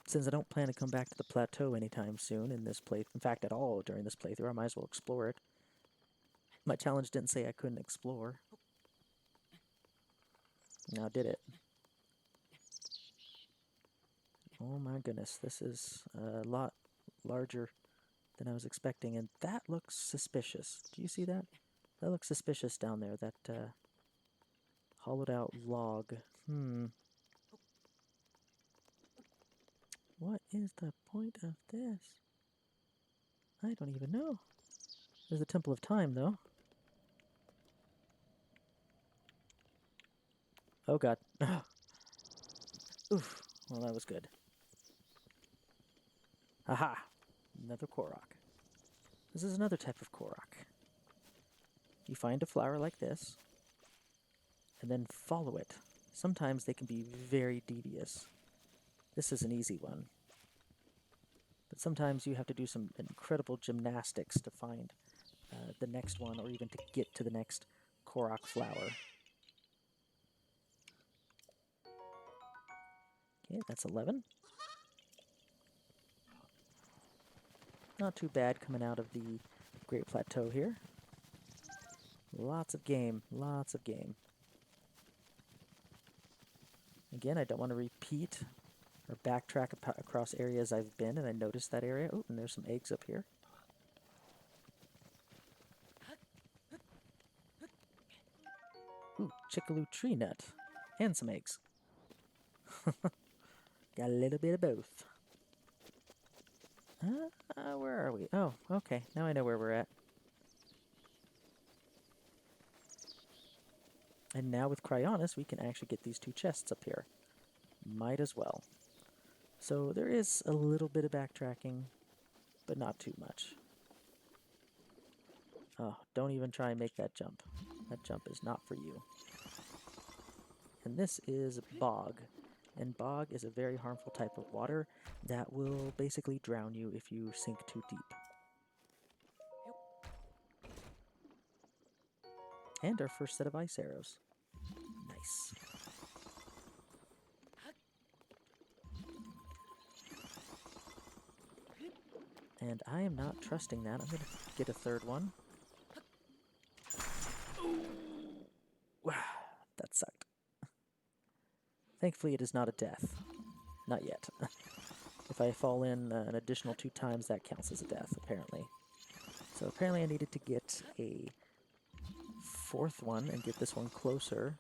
Since I don't plan to come back to the plateau anytime soon in this playthrough, in fact at all during this playthrough, I might as well explore it. My challenge didn't say I couldn't explore. Now did it. Oh my goodness, this is a lot larger than I was expecting, and that looks suspicious. Do you see that? That looks suspicious down there, that hollowed out log. What is the point of this? I don't even know. There's the Temple of Time, though. Oh god. Oof. Well, that was good. Aha! Another Korok. This is another type of Korok. You find a flower like this, and then follow it. Sometimes they can be very devious. This is an easy one. But sometimes you have to do some incredible gymnastics to find the next one, or even to get to the next Korok flower. Okay, that's 11. Not too bad coming out of the Great Plateau here. Lots of game, lots of game. Again, I don't want to repeat or backtrack across areas I've been, and I noticed that area. Oh, and there's some eggs up here. Ooh, chickaloo tree nut. And some eggs. Got a little bit of both. Where are we? Oh, okay. Now I know where we're at. And now with Cryonis, we can actually get these two chests up here. Might as well. So there is a little bit of backtracking, but not too much. Oh, don't even try and make that jump. That jump is not for you. And this is bog. And bog is a very harmful type of water that will basically drown you if you sink too deep. And our first set of ice arrows. Nice. And I am not trusting that. I'm going to get a third one. Ooh. That sucked. Thankfully, it is not a death. Not yet. If I fall in an additional 2 times, that counts as a death, apparently. So apparently I needed to get a 4th one and get this one closer.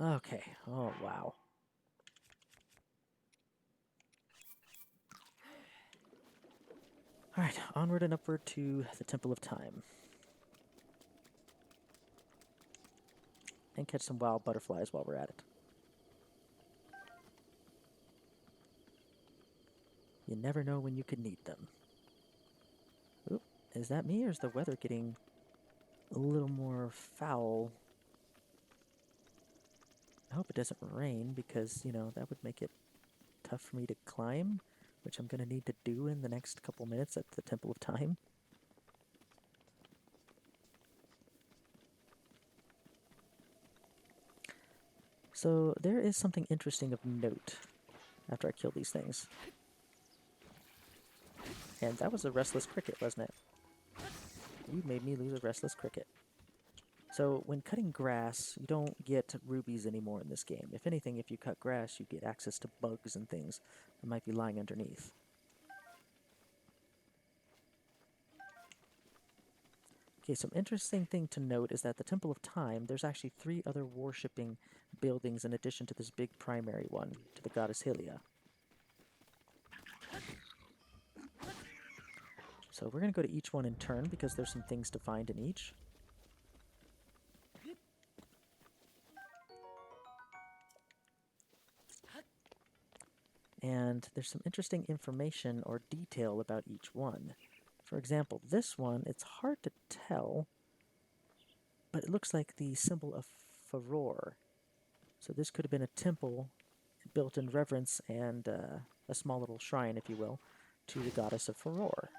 Okay. Oh, wow. Alright, onward and upward to the Temple of Time. And catch some wild butterflies while we're at it. You never know when you could need them. Oop, is that me, or is the weather getting a little more foul? I hope it doesn't rain, because, you know, that would make it tough for me to climb, which I'm going to need to do in the next couple minutes at the Temple of Time. So there is something interesting of note after I kill these things. And that was a restless cricket, wasn't it? You made me lose a restless cricket. So when cutting grass, you don't get rubies anymore in this game. If anything, if you cut grass, you get access to bugs and things that might be lying underneath. Okay, some interesting thing to note is that the Temple of Time, there's actually 3 other worshipping buildings in addition to this big primary one, to the goddess Hylia. So we're going to go to each one in turn because there's some things to find in each. And there's some interesting information or detail about each one. For example, this one, it's hard to tell but it looks like the symbol of furore. So this could have been a temple built in reverence and a small little shrine, if you will, to the goddess of furore.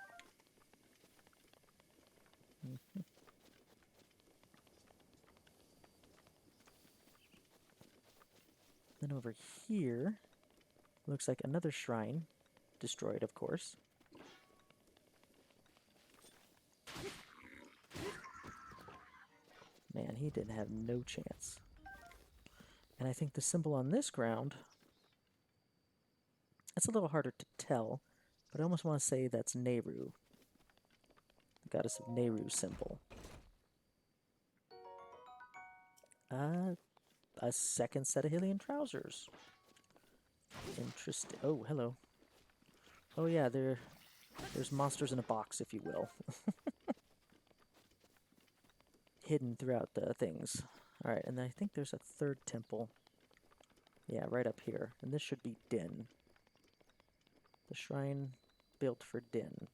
Then over here, looks like another shrine, destroyed, of course. Man, he didn't have no chance. And I think the symbol on this ground, it's a little harder to tell, but I almost want to say that's Nehru, the goddess of Nehru symbol. A second set of Hylian trousers. Interesting. Oh, hello. Oh yeah, there's monsters in a box, if you will. Hidden throughout the things. Alright, and I think there's a third temple. Yeah, right up here. And this should be Din. The shrine built for Din.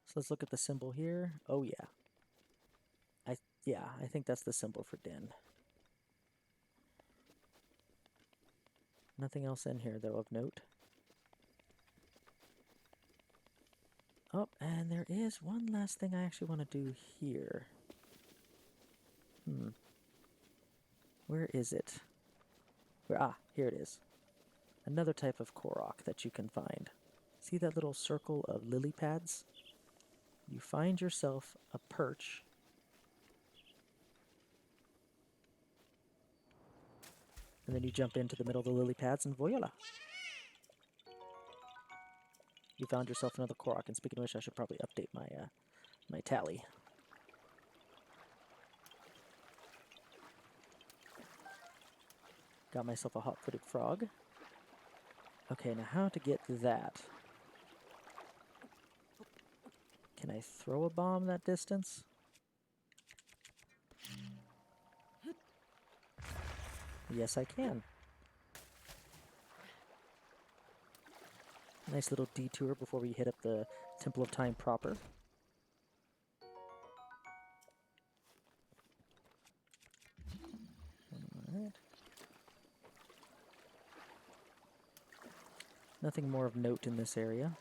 So let's look at the symbol here. Oh yeah. I think that's the symbol for Din. Nothing else in here, though, of note. Oh, and there is one last thing I actually want to do here. Where is it? Here it is. Another type of Korok that you can find. See that little circle of lily pads? You find yourself a perch. And then you jump into the middle of the lily pads and voila! You found yourself another Korok, and speaking of which, I should probably update my my tally. Got myself a hot-footed frog. Okay, now how to get that? Can I throw a bomb that distance? Yes, I can. Nice little detour before we hit up the Temple of Time proper. Alright. Nothing more of note in this area.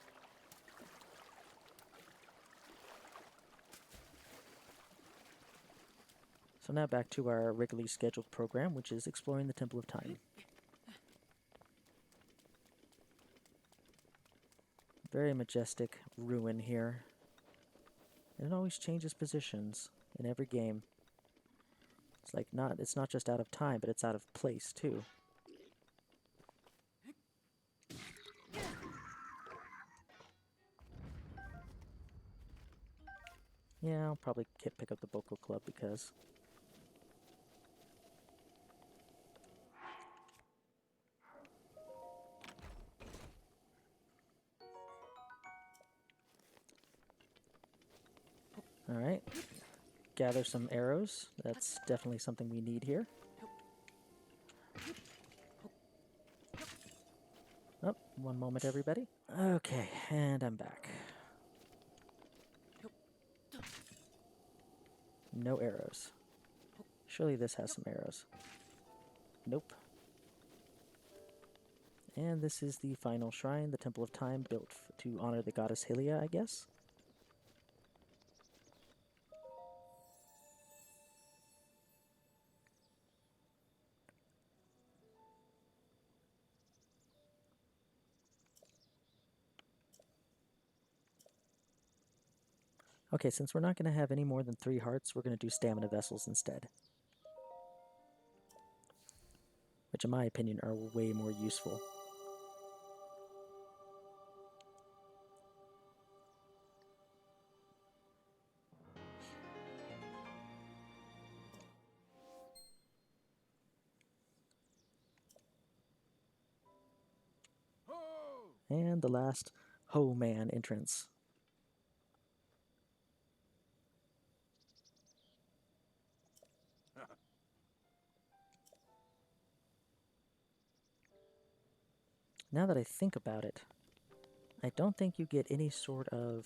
So now back to our regularly scheduled program, which is exploring the Temple of Time. Very majestic ruin here. And it always changes positions in every game. It's like it's not just out of time, but it's out of place too. Yeah, I'll probably pick up the Boko Club because... Alright. Gather some arrows. That's definitely something we need here. Oh, one moment, everybody. Okay, and I'm back. No arrows. Surely this has some arrows. Nope. And this is the final shrine, the Temple of Time, built to honor the goddess Hylia, I guess. Okay, since we're not going to have any more than 3 hearts, we're going to do stamina vessels instead. Which, in my opinion, are way more useful. And the last Ho Man entrance. Now that I think about it, I don't think you get any sort of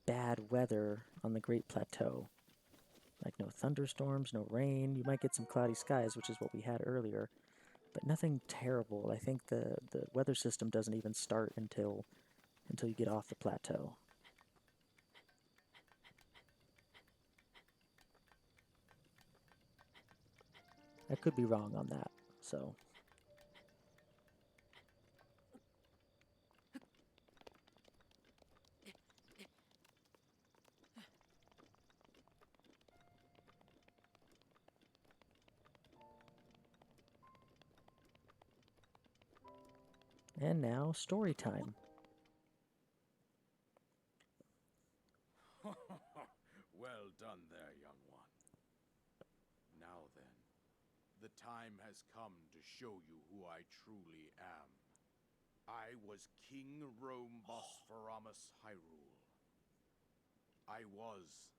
bad weather on the Great Plateau. Like no thunderstorms, no rain. You might get some cloudy skies, which is what we had earlier, but nothing terrible. I think the weather system doesn't even start until you get off the plateau. I could be wrong on that. So, and now story time. Well done there, young one. Now then, the time has come to show you who I truly am. I was King Rome Bosphoramus Hyrule. I was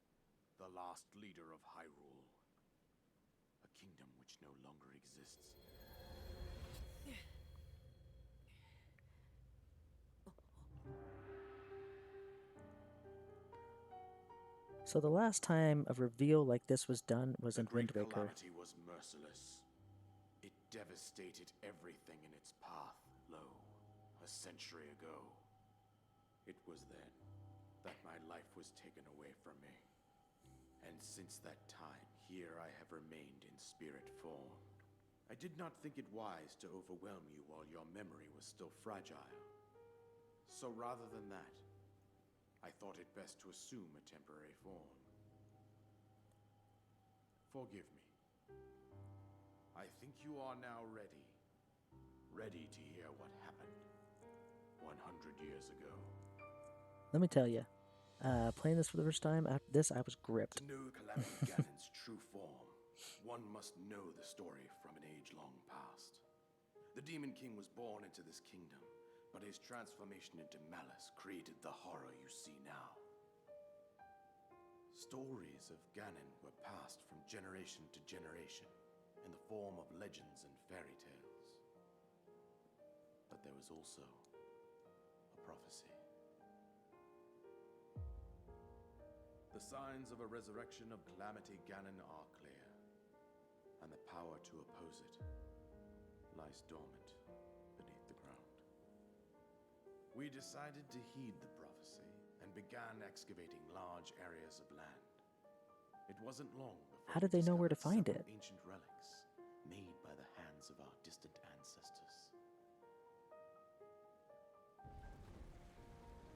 the last leader of Hyrule, a kingdom which no longer exists. So the last time a reveal like this was done was The in Great Wind Waker. Calamity was merciless. It devastated everything in its path, a century ago. It was then that my life was taken away from me. And since that time, here I have remained in spirit form. I did not think it wise to overwhelm you while your memory was still fragile. So rather than that, I thought it best to assume a temporary form. Forgive me. I think you are now ready. Ready to hear what happened 100 years ago. Let me tell you, playing this for the first time, after this, I was gripped. To know Calamity Ganon's true form, one must know the story from an age-long past. The Demon King was born into this kingdom, but his transformation into malice created the horror you see now. Stories of Ganon were passed from generation to generation in the form of legends and fairy tales. But there was also a prophecy. The signs of a resurrection of Calamity Ganon are clear, and the power to oppose it lies dormant beneath the ground. We decided to heed the prophecy and began excavating large areas of land. It wasn't long before How did they know where to find several it? ancient relics made by the hands of our distant ancestors.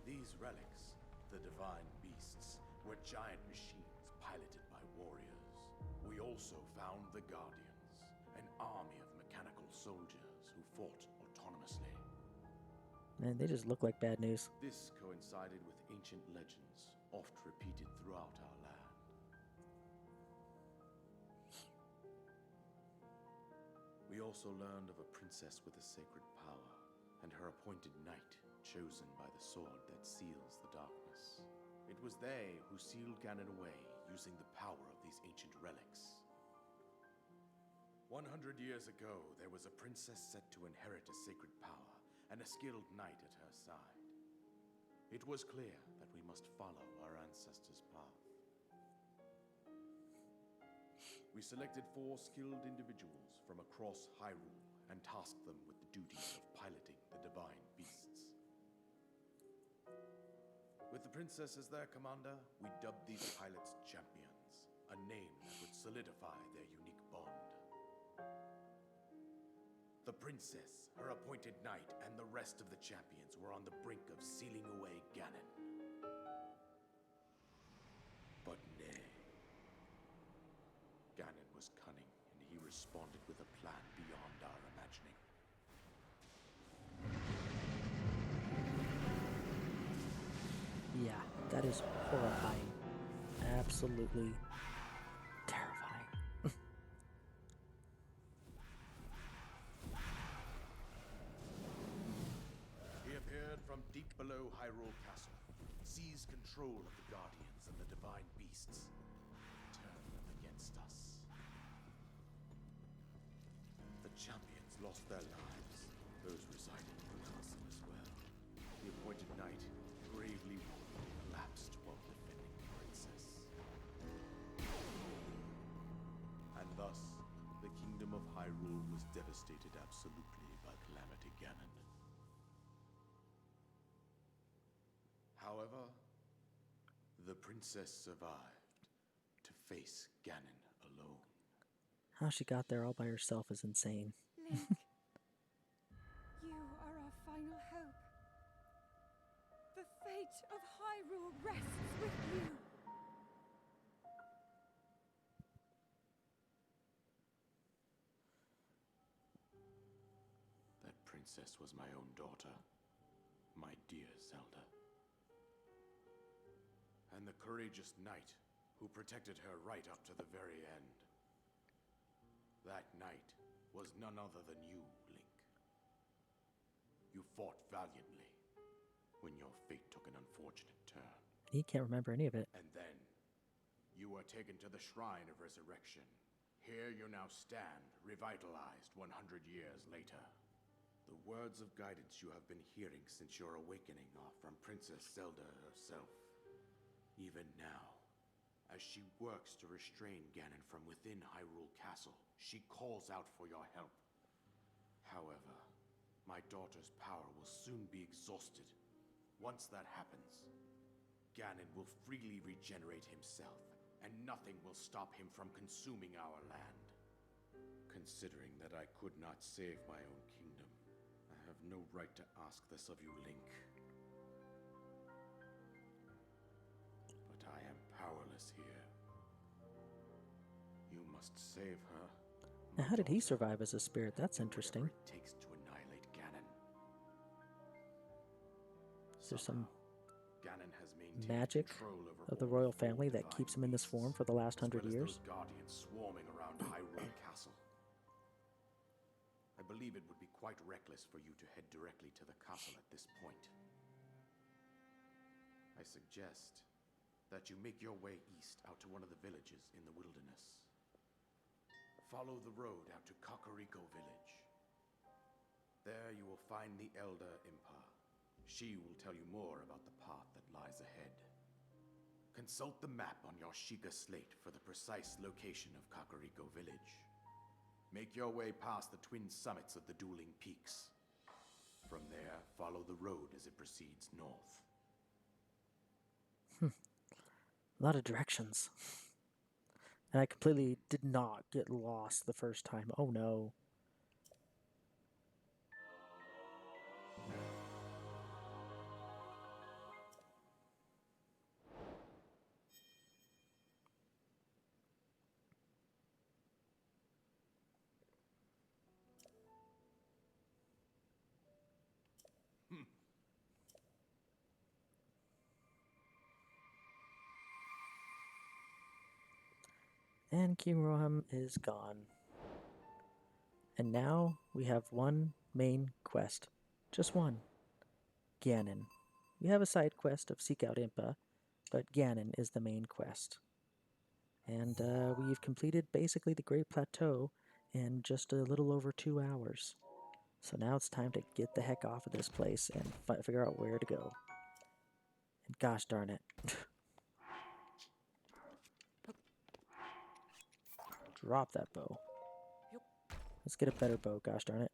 These relics, the divine beasts, were giant machines piloted by warriors. We also found the Guardians, an army of mechanical soldiers who fought autonomously. Man, they just look like bad news. This coincided with ancient legends, oft repeated throughout our land. We also learned of a princess with a sacred power, and her appointed knight, chosen by the sword that seals the darkness. It was they who sealed Ganon away using the power of these ancient relics. 100 years ago, there was a princess set to inherit a sacred power and a skilled knight at her side. It was clear that we must follow our ancestors' path. We selected 4 skilled individuals from across Hyrule and tasked them with the duties of piloting the divine beasts. With the princess as their commander, we dubbed these pilots champions, a name that would solidify their unique bond. The princess, her appointed knight, and the rest of the champions were on the brink of sealing away Ganon. But nay. Ganon was cunning, and he responded with a plan beyond our imagining. Yeah, that is horrifying. Absolutely terrifying. He appeared from deep below Hyrule Castle, seized control of the Guardians and the divine beasts, turned them against us. The champions lost their lives. Those residing in the castle as well. The appointed devastated absolutely by Calamity Ganon. However, the princess survived to face Ganon alone. How she got there all by herself is insane. Link, you are our final hope. The fate of Hyrule rests with you. That princess was my own daughter, my dear Zelda. And the courageous knight who protected her right up to the very end. That knight was none other than you, Link. You fought valiantly when your fate took an unfortunate turn. He can't remember any of it. And then, you were taken to the Shrine of Resurrection. Here you now stand, revitalized 100 years later. The words of guidance you have been hearing since your awakening are from Princess Zelda herself. Even now, as she works to restrain Ganon from within Hyrule Castle, she calls out for your help. However, my daughter's power will soon be exhausted. Once that happens, Ganon will freely regenerate himself, and nothing will stop him from consuming our land. Considering that I could not save my own kingdom, I have no right to ask this of you, Link. But I am powerless here. You must save her. Now, how did he survive as a spirit? That's interesting. Whatever it takes to annihilate Ganon. Is there some Ganon has maintained magic control over of the all royal four family that divine keeps him in this beasts, form for the last as 100 well as years? those guardians swarming around Hyrule Castle. I believe it would be quite reckless for you to head directly to the castle at this point. I suggest that you make your way east out to one of the villages in the wilderness. Follow the road out to Kakariko Village. There you will find the Elder Impa. She will tell you more about the path that lies ahead. Consult the map on your Sheikah slate for the precise location of Kakariko Village. Make your way past the twin summits of the dueling peaks. From there, follow the road as it proceeds north. A lot of directions. And I completely did not get lost the first time. Oh no. And King Roham is gone. And now we have one main quest. Just one. Ganon. We have a side quest of Seek Out Impa, but Ganon is the main quest. And we've completed basically the Great Plateau in just a little over 2 hours. So now it's time to get the heck off of this place and figure out where to go. And gosh darn it. Drop that bow. Let's get a better bow, gosh darn it.